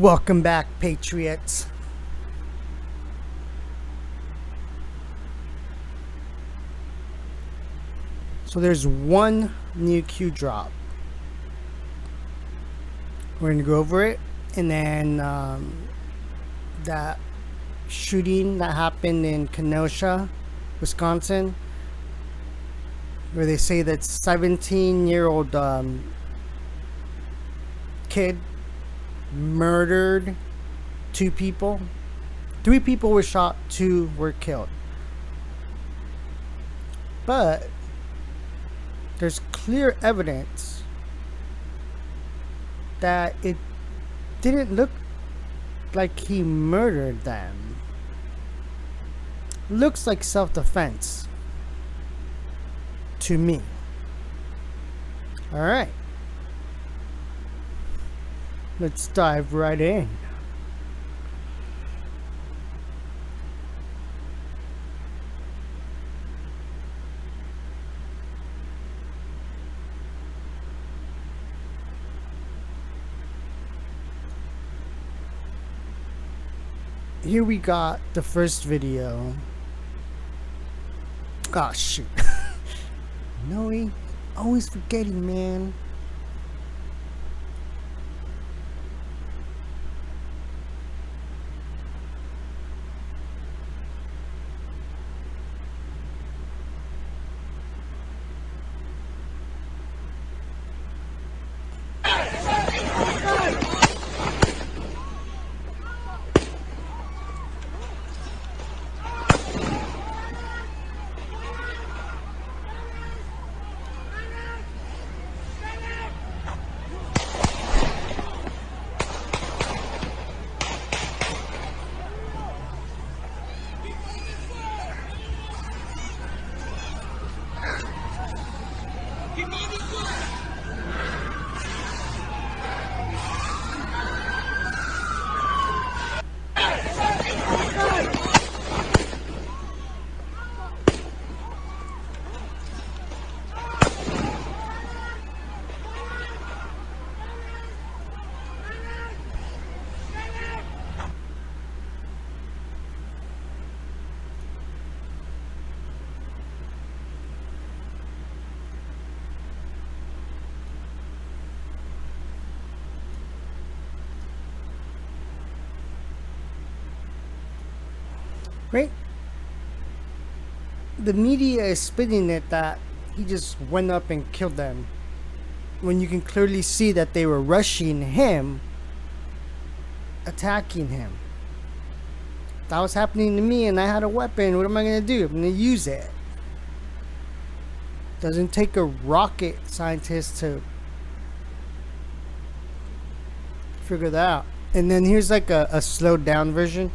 Welcome back, Patriots. So there's one new Q drop. We're going to go over it. And then that shooting that happened in Kenosha, Wisconsin, where they say that 17-year-old kid murdered 2 people. 3 people were shot, 2 were killed. But there's clear evidence that it didn't look like he murdered them. Looks like self-defense to me. Alright, let's dive right in. Here we got the first video. Oh shoot. No, always forgetting, man. Right? The media is spinning it that he just went up and killed them, when you can clearly see that they were rushing him, attacking him. That was happening to me and I had a weapon. What am I going to do? I'm going to use it. Doesn't take a rocket scientist to figure that out. And then here's like a slowed down version.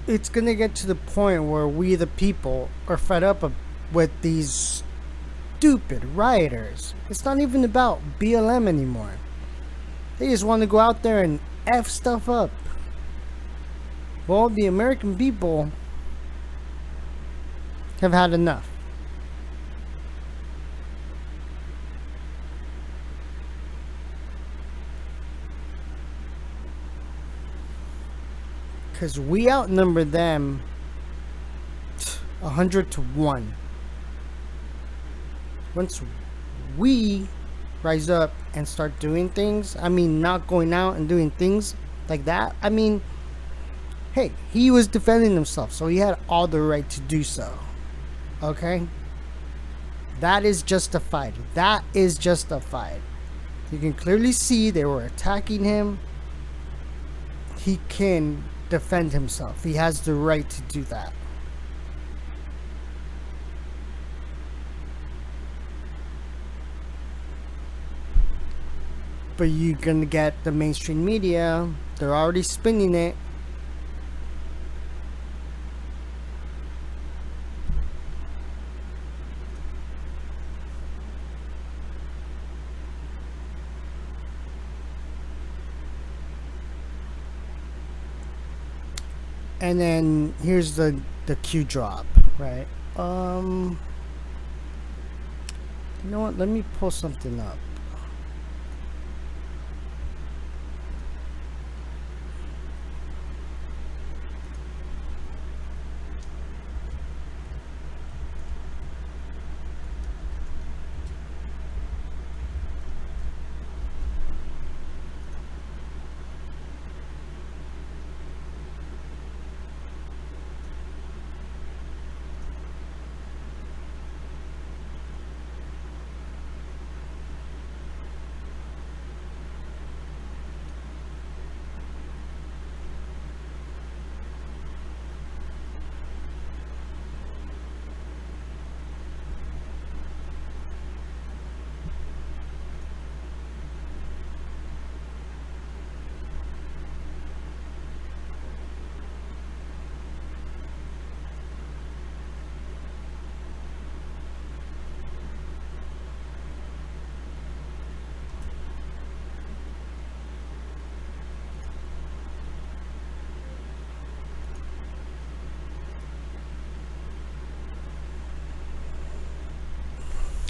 It's gonna get to the point where we the people are fed up with these stupid rioters. It's not even about BLM anymore. They just want to go out there and F stuff up. Well, the American people have had enough. Because we outnumber them 100 to 1. once we rise up and start doing things, I mean, not going out and doing things like that, I mean, hey, he was defending himself, so he had all the right to do so. Okay? That is justified. That is justified. You can clearly see they were attacking him. He can defend himself. He has the right to do that. But you're gonna get the mainstream media. They're already spinning it. And then here's the Q drop, right? You know what? Let me pull something up.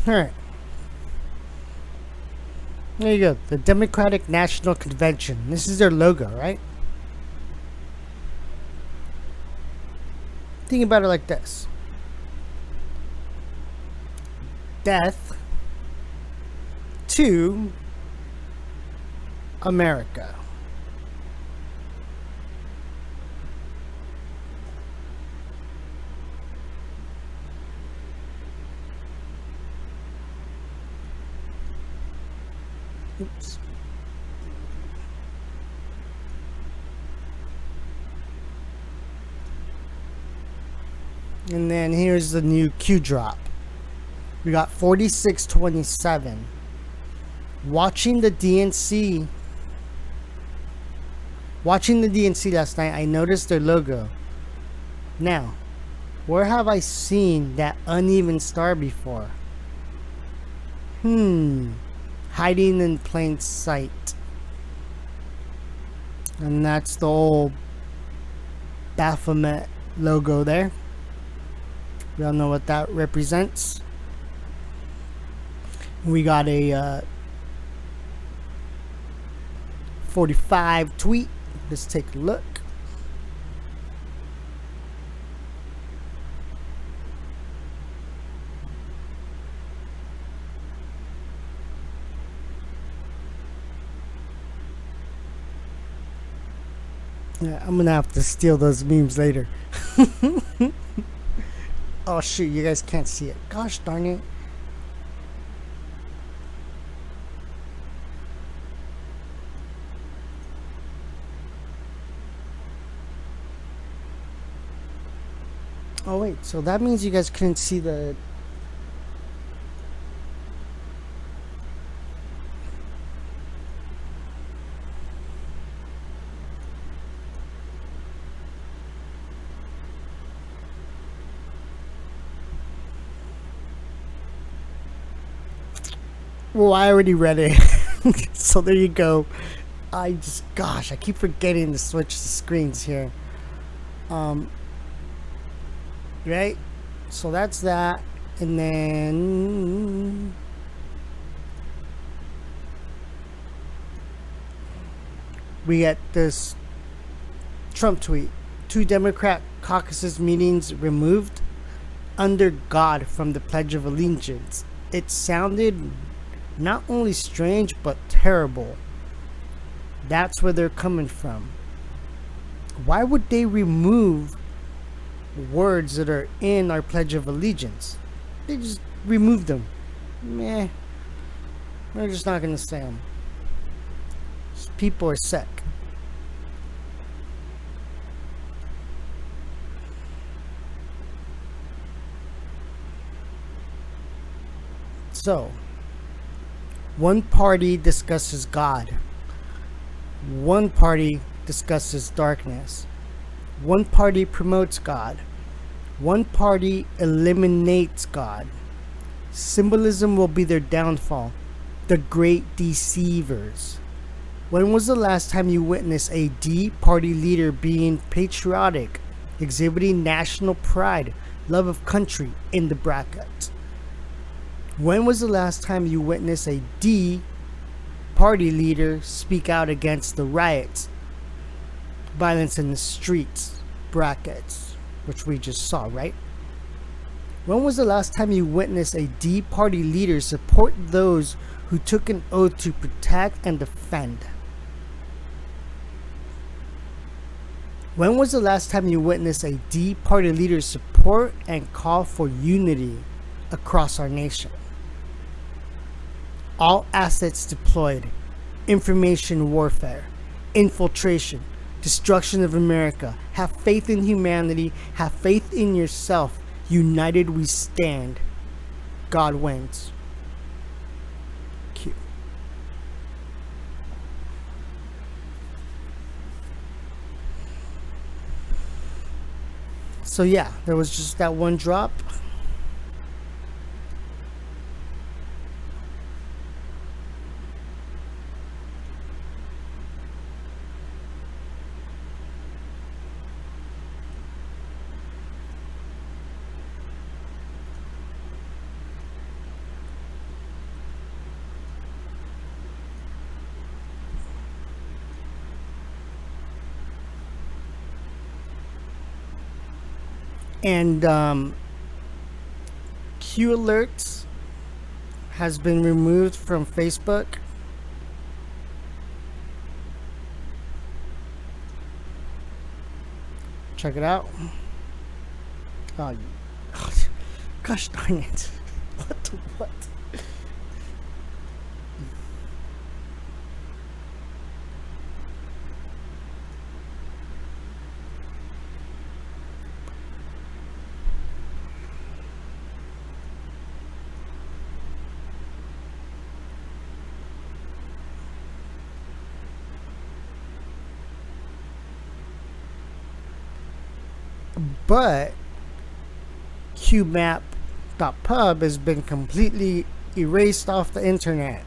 Alright. There you go. The Democratic National Convention. This is their logo, right? Think about it like this. Death to America. Oops. And then here's the new Q drop. We got 4627. Watching the DNC last night, I noticed their logo. Now, where have I seen that uneven star before? Hiding in plain sight. And that's the old Baphomet logo there. We all know what that represents. We got a 45 tweet. Let's take a look. Yeah, I'm gonna have to steal those memes later. Oh shoot, you guys can't see it. Gosh darn it. Oh wait, so that means you guys couldn't see the... Well, I already read it. So there you go. Gosh, I keep forgetting to switch the screens here. Right? So that's that. And then we get this Trump tweet. 2 Democrat caucuses meetings removed under God from the Pledge of Allegiance. it sounded not only strange but terrible. That's where they're coming from. Why would they remove words that are in our Pledge of Allegiance? They just removed them. Meh. We're just not gonna say them. People are sick. So, one party discusses God. One party discusses darkness. One party promotes God. One party eliminates God. Symbolism will be their downfall. The great deceivers. When was the last time you witnessed a D party leader being patriotic, exhibiting national pride, love of country in the bracket? When was the last time you witnessed a D party leader speak out against the riots, violence in the streets, brackets, which we just saw, right? When was the last time you witnessed a D party leader support those who took an oath to protect and defend? When was the last time you witnessed a D party leader support and call for unity across our nation? All assets deployed, information warfare, infiltration, destruction of America. Have faith in humanity, have faith in yourself. United we stand. God wins. Q. So yeah, there was just that one drop. And Q alerts has been removed from Facebook. Check it out. Oh, gosh darn it. What the what? But qmap.pub has been completely erased off the internet.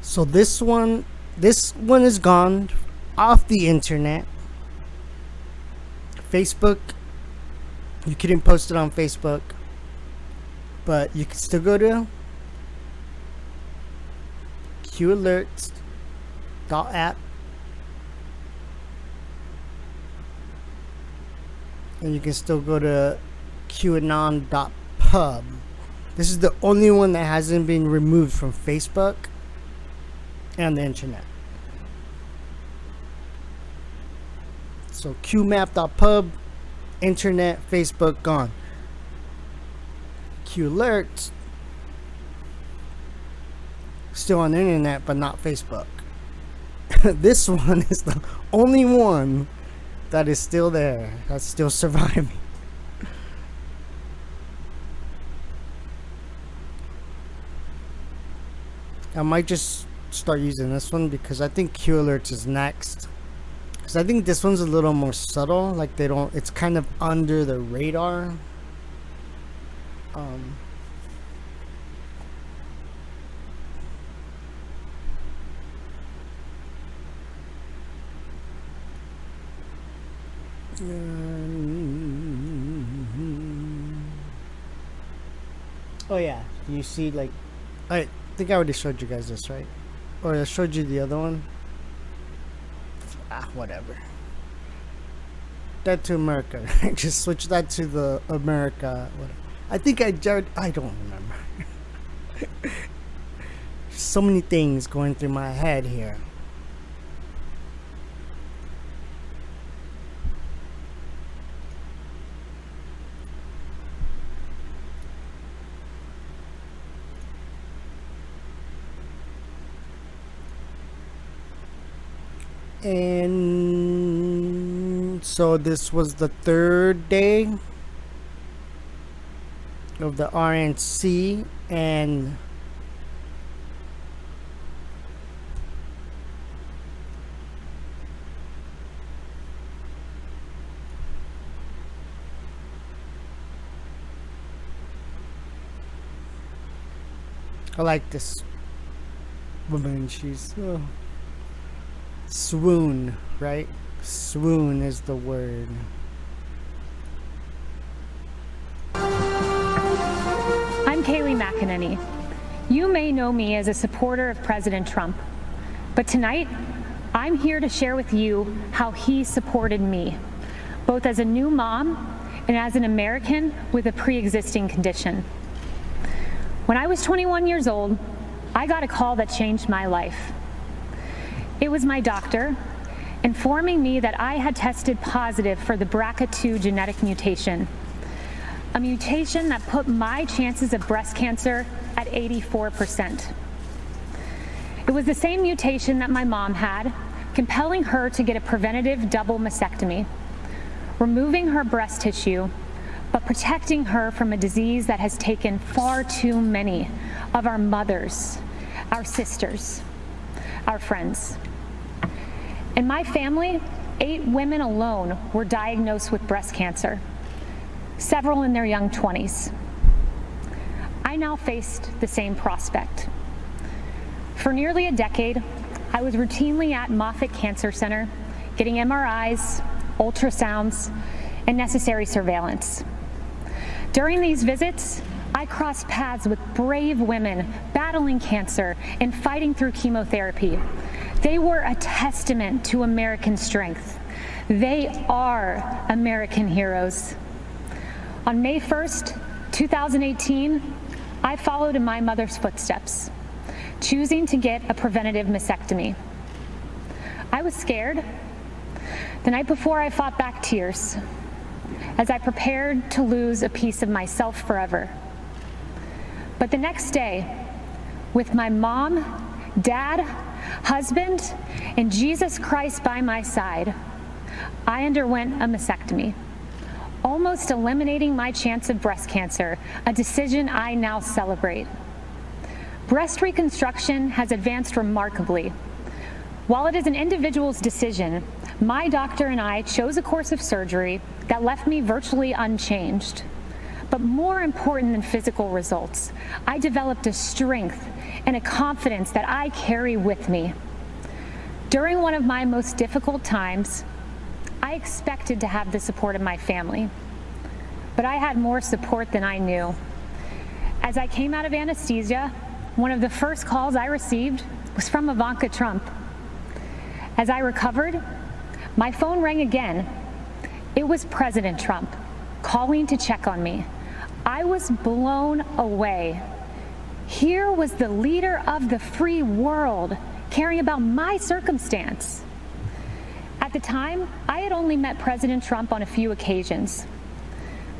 So this one is gone off the internet. Facebook, you couldn't post it on Facebook, but you can still go to qalerts.app and you can still go to qanon.pub. This is the only one that hasn't been removed from Facebook and the internet. So qmap.pub, internet, Facebook gone. qalerts still on the internet but not Facebook. This one is the only one that is still there, that's still surviving. I might just start using this one because I think Q alerts is next. Because I think this one's a little more subtle, like it's kind of under the radar. Oh yeah, you see, like, I think I already showed you guys this, right? Or I showed you the other one. Whatever. that to America. Just switch that to the America. I think I don't remember. So many things going through my head here. And so this was the third day of the RNC, and I like this woman. She's swoon, right? Swoon is the word. I'm Kayleigh McEnany. You may know me as a supporter of President Trump, but tonight I'm here to share with you how he supported me, both as a new mom and as an American with a pre-existing condition. When I was 21 years old, I got a call that changed my life. It was my doctor informing me that I had tested positive for the BRCA2 genetic mutation, a mutation that put my chances of breast cancer at 84%. It was the same mutation that my mom had, compelling her to get a preventative double mastectomy, removing her breast tissue, but protecting her from a disease that has taken far too many of our mothers, our sisters, our friends. In my family, 8 women alone were diagnosed with breast cancer, several in their young 20s. I now faced the same prospect. For nearly a decade, I was routinely at Moffitt Cancer Center, getting MRIs, ultrasounds, and necessary surveillance. During these visits, I crossed paths with brave women battling cancer and fighting through chemotherapy. They were a testament to American strength. They are American heroes. On May 1st, 2018, I followed in my mother's footsteps, choosing to get a preventative mastectomy. I was scared. The night before, I fought back tears as I prepared to lose a piece of myself forever. But the next day, with my mom, dad, husband, and Jesus Christ by my side, I underwent a mastectomy, almost eliminating my chance of breast cancer, a decision I now celebrate. Breast reconstruction has advanced remarkably. While it is an individual's decision, my doctor and I chose a course of surgery that left me virtually unchanged. But more important than physical results, I developed a strength and a confidence that I carry with me. During one of my most difficult times, I expected to have the support of my family, but I had more support than I knew. As I came out of anesthesia, one of the first calls I received was from Ivanka Trump. As I recovered, my phone rang again. It was President Trump calling to check on me. I was blown away. Here was the leader of the free world caring about my circumstance. At the time, I had only met President Trump on a few occasions.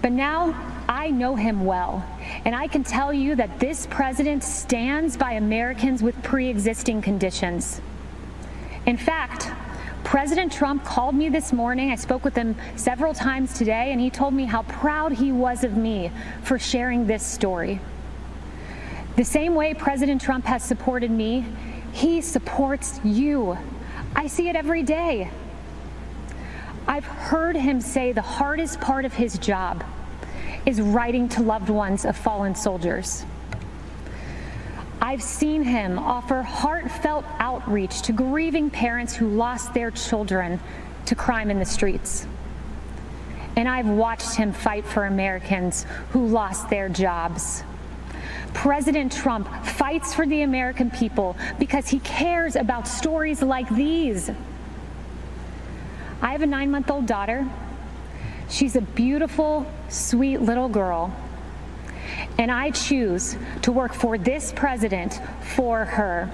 But now I know him well, and I can tell you that this president stands by Americans with pre-existing conditions. In fact, President Trump called me this morning. I spoke with him several times today, and he told me how proud he was of me for sharing this story. The same way President Trump has supported me, he supports you. I see it every day. I've heard him say the hardest part of his job is writing to loved ones of fallen soldiers. I've seen him offer heartfelt outreach to grieving parents who lost their children to crime in the streets. And I've watched him fight for Americans who lost their jobs. President Trump fights for the American people because he cares about stories like these. I have a 9-month-old daughter She's a beautiful, sweet little girl, and I choose to work for this president for her.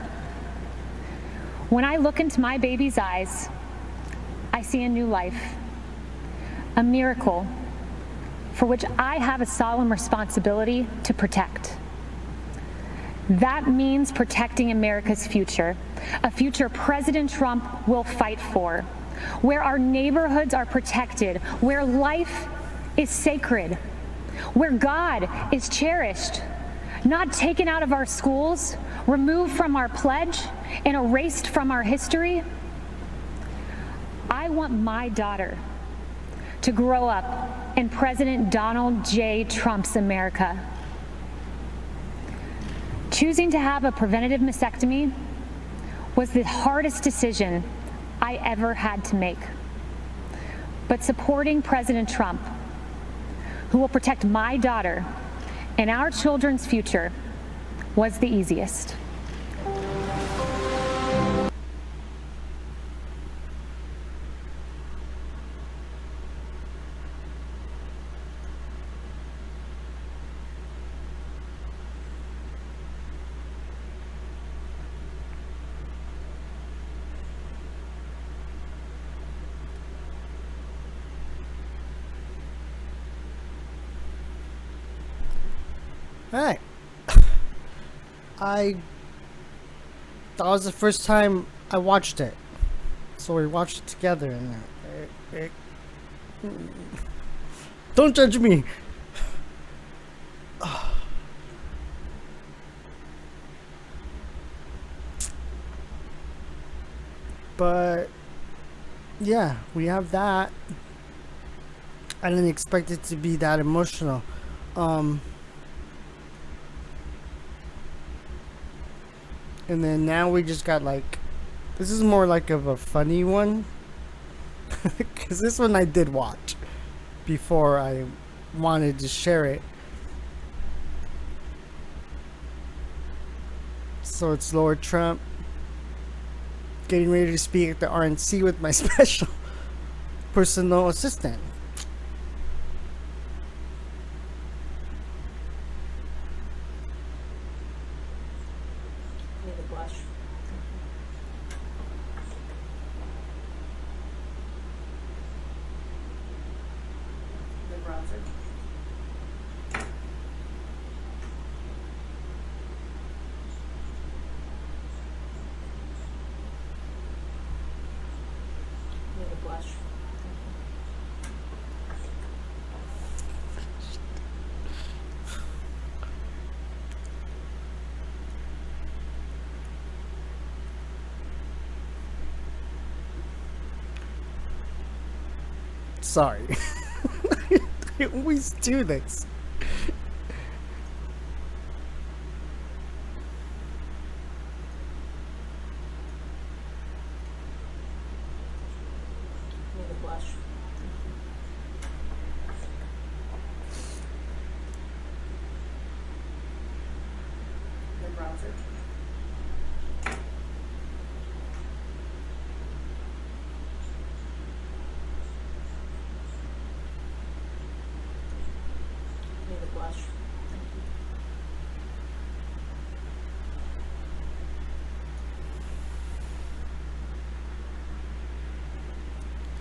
When I look into my baby's eyes, I see a new life, a miracle for which I have a solemn responsibility to protect. That means protecting America's future, a future President Trump will fight for, where our neighborhoods are protected, where life is sacred, where God is cherished, not taken out of our schools, removed from our pledge, and erased from our history. I want my daughter to grow up in President Donald J. Trump's America. Choosing to have a preventative mastectomy was the hardest decision I ever had to make. But supporting President Trump, who will protect my daughter and our children's future, was the easiest. Alright. That was the first time I watched it. So we watched it together and don't judge me. But yeah, we have that. I didn't expect it to be that emotional. And then now we just got like, this is more like of a funny one. Because this one I did watch before I wanted to share it. So it's Lara Trump getting ready to speak at the RNC with my special personal assistant. Sorry. I always do this.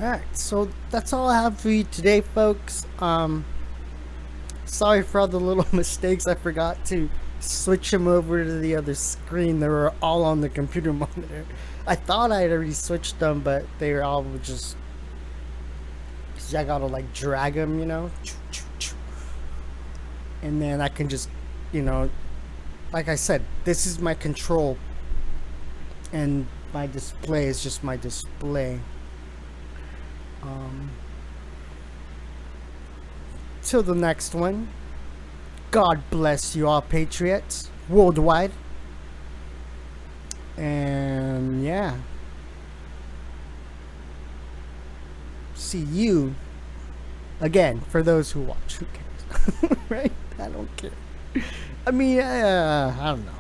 Alright, so that's all I have for you today, folks. Sorry for all the little mistakes. I forgot to switch them over to the other screen. They were all on the computer monitor. I thought I had already switched them, but they were all just, cause I gotta like drag them, you know, and then I can just, you know, like I said, this is my control, and my display is just my display. Till the next one, God bless you all, patriots worldwide. And yeah, see you again. For those who watch, who cares? Right? I don't care. I mean, I don't know.